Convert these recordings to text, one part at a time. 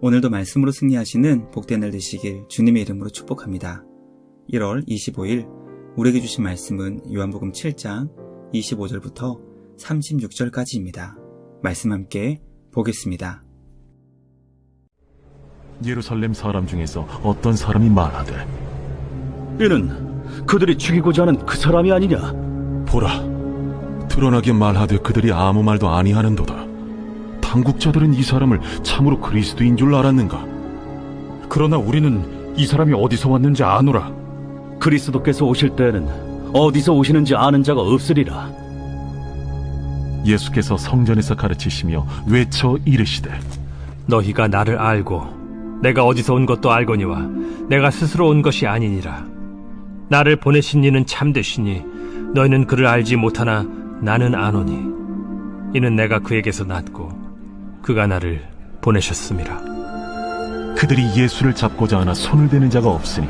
오늘도 말씀으로 승리하시는 복된 날 되시길 주님의 이름으로 축복합니다. 1월 25일 우리에게 주신 말씀은 요한복음 7장 25절부터 36절까지입니다. 말씀 함께 보겠습니다. 예루살렘 사람 중에서 어떤 사람이 말하되, 이는 그들이 죽이고자 하는 그 사람이 아니냐? 보라, 드러나게 말하되 그들이 아무 말도 아니하는도다. 당국자들은 이 사람을 참으로 그리스도인 줄 알았는가? 그러나 우리는 이 사람이 어디서 왔는지 아노라. 그리스도께서 오실 때에는 어디서 오시는지 아는 자가 없으리라. 예수께서 성전에서 가르치시며 외쳐 이르시되, 너희가 나를 알고 내가 어디서 온 것도 알거니와 내가 스스로 온 것이 아니니라. 나를 보내신 이는 참되시니 너희는 그를 알지 못하나 나는 아노니 이는 내가 그에게서 났고 그가 나를 보내셨음이라. 그들이 예수를 잡고자 하나 손을 대는 자가 없으니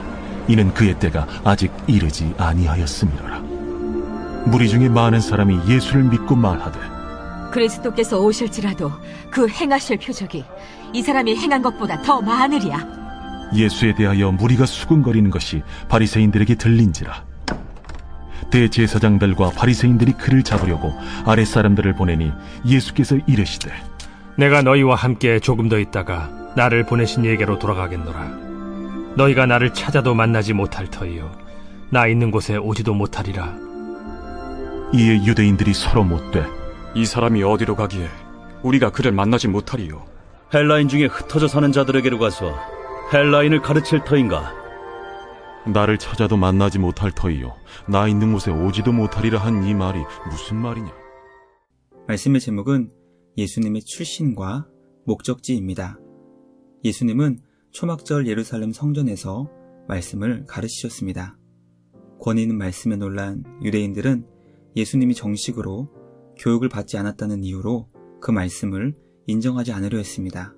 이는 그의 때가 아직 이르지 아니하였음이로라. 무리 중에 많은 사람이 예수를 믿고 말하되, 그리스도께서 오실지라도 그 행하실 표적이 이 사람이 행한 것보다 더 많으리야. 예수에 대하여 무리가 수군거리는 것이 바리새인들에게 들린지라. 대제사장들과 바리새인들이 그를 잡으려고 아랫사람들을 보내니 예수께서 이르시되, 내가 너희와 함께 조금 더 있다가 나를 보내신 이에게로 돌아가겠노라. 너희가 나를 찾아도 만나지 못할 터이요 나 있는 곳에 오지도 못하리라. 이에 유대인들이 서로 묻되, 이 사람이 어디로 가기에 우리가 그를 만나지 못하리요? 헬라인 중에 흩어져 사는 자들에게로 가서 헬라인을 가르칠 터인가? 나를 찾아도 만나지 못할 터이요 나 있는 곳에 오지도 못하리라 한 이 말이 무슨 말이냐? 말씀의 제목은 예수님의 출신과 목적지입니다. 예수님은 초막절 예루살렘 성전에서 말씀을 가르치셨습니다. 권위 있는 말씀에 놀란 유대인들은 예수님이 정식으로 교육을 받지 않았다는 이유로 그 말씀을 인정하지 않으려 했습니다.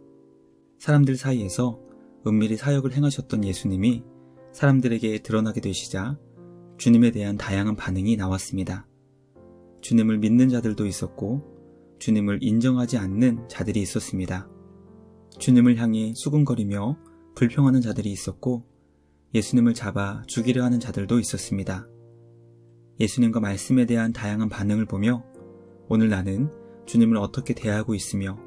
사람들 사이에서 은밀히 사역을 행하셨던 예수님이 사람들에게 드러나게 되시자 주님에 대한 다양한 반응이 나왔습니다. 주님을 믿는 자들도 있었고 주님을 인정하지 않는 자들이 있었습니다. 주님을 향해 수군거리며 불평하는 자들이 있었고 예수님을 잡아 죽이려 하는 자들도 있었습니다. 예수님과 말씀에 대한 다양한 반응을 보며 오늘 나는 주님을 어떻게 대하고 있으며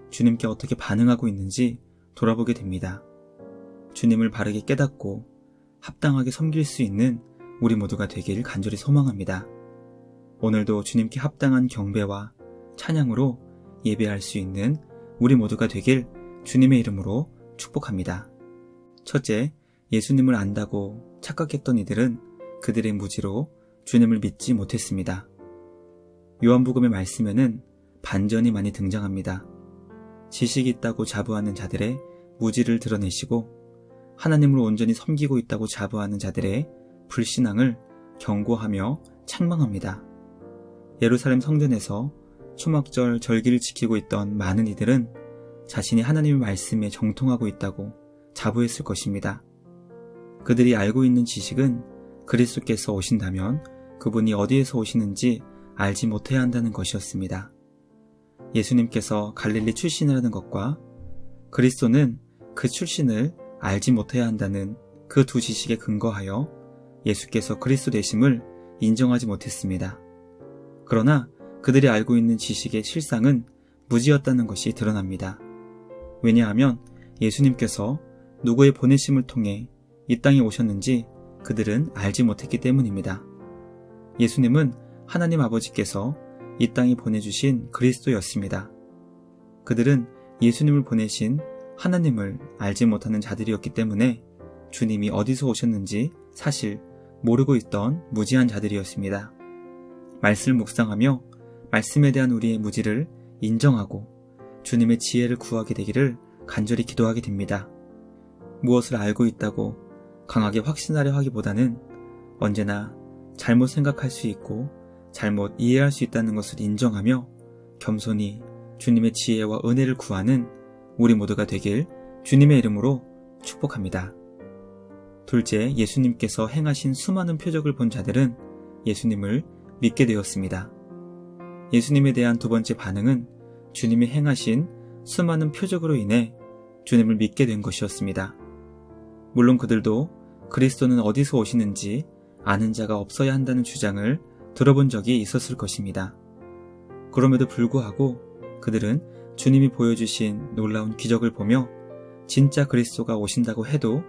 주님께 어떻게 반응하고 있는지 돌아보게 됩니다. 주님을 바르게 깨닫고 합당하게 섬길 수 있는 우리 모두가 되길 간절히 소망합니다. 오늘도 주님께 합당한 경배와 찬양으로 예배할 수 있는 우리 모두가 되길 주님의 이름으로 축복합니다. 첫째, 예수님을 안다고 착각했던 이들은 그들의 무지로 주님을 믿지 못했습니다. 요한복음의 말씀에는 반전이 많이 등장합니다. 지식이 있다고 자부하는 자들의 무지를 드러내시고 하나님을 온전히 섬기고 있다고 자부하는 자들의 불신앙을 경고하며 책망합니다. 예루살렘 성전에서 초막절 절기를 지키고 있던 많은 이들은 자신이 하나님의 말씀에 정통하고 있다고 자부했을 것입니다. 그들이 알고 있는 지식은 그리스도께서 오신다면 그분이 어디에서 오시는지 알지 못해야 한다는 것이었습니다. 예수님께서 갈릴리 출신이라는 것과 그리스도는 그 출신을 알지 못해야 한다는 그 두 지식에 근거하여 예수께서 그리스도 되심을 인정하지 못했습니다. 그러나 그들이 알고 있는 지식의 실상은 무지였다는 것이 드러납니다. 왜냐하면 예수님께서 누구의 보내심을 통해 이 땅에 오셨는지 그들은 알지 못했기 때문입니다. 예수님은 하나님 아버지께서 이 땅에 보내주신 그리스도였습니다. 그들은 예수님을 보내신 하나님을 알지 못하는 자들이었기 때문에 주님이 어디서 오셨는지 사실 모르고 있던 무지한 자들이었습니다. 말씀을 묵상하며 말씀에 대한 우리의 무지를 인정하고 주님의 지혜를 구하게 되기를 간절히 기도하게 됩니다. 무엇을 알고 있다고 강하게 확신하려 하기보다는 언제나 잘못 생각할 수 있고 잘못 이해할 수 있다는 것을 인정하며 겸손히 주님의 지혜와 은혜를 구하는 우리 모두가 되길 주님의 이름으로 축복합니다. 둘째, 예수님께서 행하신 수많은 표적을 본 자들은 예수님을 믿게 되었습니다. 예수님에 대한 두 번째 반응은 주님이 행하신 수많은 표적으로 인해 주님을 믿게 된 것이었습니다. 물론 그들도 그리스도는 어디서 오시는지 아는 자가 없어야 한다는 주장을 들어본 적이 있었을 것입니다. 그럼에도 불구하고 그들은 주님이 보여주신 놀라운 기적을 보며 진짜 그리스도가 오신다고 해도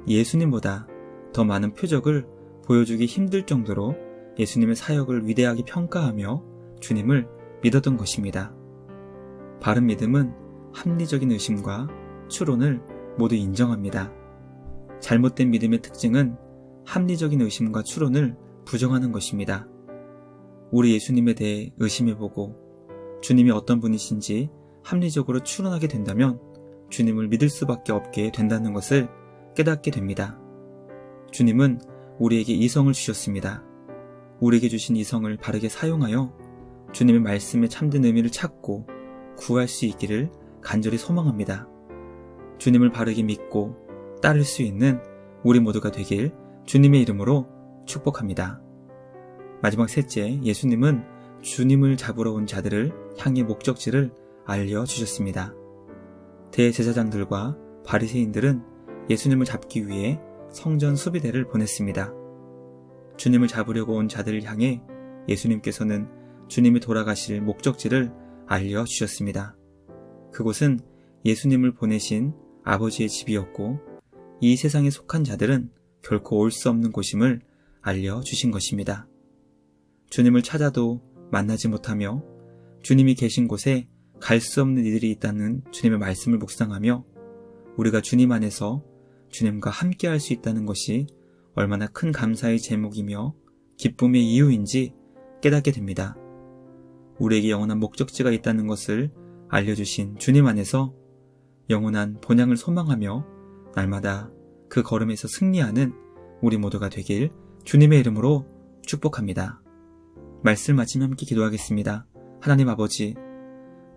예수님보다 더 많은 표적을 보여주기 힘들 정도로 예수님의 사역을 위대하게 평가하며 주님을 믿었던 것입니다. 바른 믿음은 합리적인 의심과 추론을 모두 인정합니다. 잘못된 믿음의 특징은 합리적인 의심과 추론을 부정하는 것입니다. 우리 예수님에 대해 의심해보고 주님이 어떤 분이신지 합리적으로 추론하게 된다면 주님을 믿을 수밖에 없게 된다는 것을 깨닫게 됩니다. 주님은 우리에게 이성을 주셨습니다. 우리에게 주신 이성을 바르게 사용하여 주님의 말씀의 참된 의미를 찾고 구할 수 있기를 간절히 소망합니다. 주님을 바르게 믿고 따를 수 있는 우리 모두가 되길 주님의 이름으로 축복합니다. 마지막 셋째, 예수님은 주님을 잡으러 온 자들을 향해 목적지를 알려주셨습니다. 대제사장들과 바리새인들은 예수님을 잡기 위해 성전 수비대를 보냈습니다. 주님을 잡으려고 온 자들을 향해 예수님께서는 주님이 돌아가실 목적지를 알려주셨습니다. 그곳은 예수님을 보내신 아버지의 집이었고 이 세상에 속한 자들은 결코 올 수 없는 곳임을 알려주신 것입니다. 주님을 찾아도 만나지 못하며 주님이 계신 곳에 갈 수 없는 이들이 있다는 주님의 말씀을 묵상하며 우리가 주님 안에서 주님과 함께 할 수 있다는 것이 얼마나 큰 감사의 제목이며 기쁨의 이유인지 깨닫게 됩니다. 우리에게 영원한 목적지가 있다는 것을 알려주신 주님 안에서 영원한 본향을 소망하며 날마다 그 걸음에서 승리하는 우리 모두가 되길 주님의 이름으로 축복합니다. 말씀 마치며 함께 기도하겠습니다. 하나님 아버지,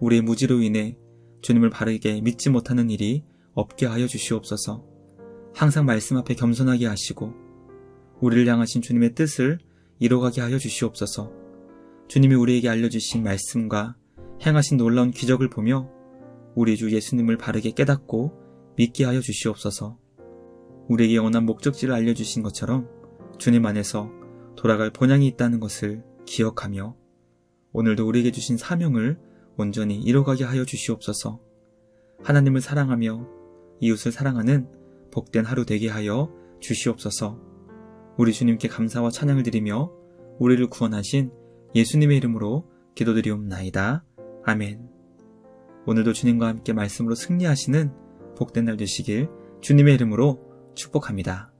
우리의 무지로 인해 주님을 바르게 믿지 못하는 일이 없게 하여 주시옵소서. 항상 말씀 앞에 겸손하게 하시고 우리를 향하신 주님의 뜻을 이뤄가게 하여 주시옵소서. 주님이 우리에게 알려주신 말씀과 행하신 놀라운 기적을 보며 우리 주 예수님을 바르게 깨닫고 믿게 하여 주시옵소서. 우리에게 영원한 목적지를 알려주신 것처럼 주님 안에서 돌아갈 본향이 있다는 것을 기억하며 오늘도 우리에게 주신 사명을 온전히 이뤄가게 하여 주시옵소서. 하나님을 사랑하며 이웃을 사랑하는 복된 하루 되게 하여 주시옵소서. 우리 주님께 감사와 찬양을 드리며 우리를 구원하신 예수님의 이름으로 기도드리옵나이다. 아멘. 오늘도 주님과 함께 말씀으로 승리하시는 복된 날 되시길 주님의 이름으로 축복합니다.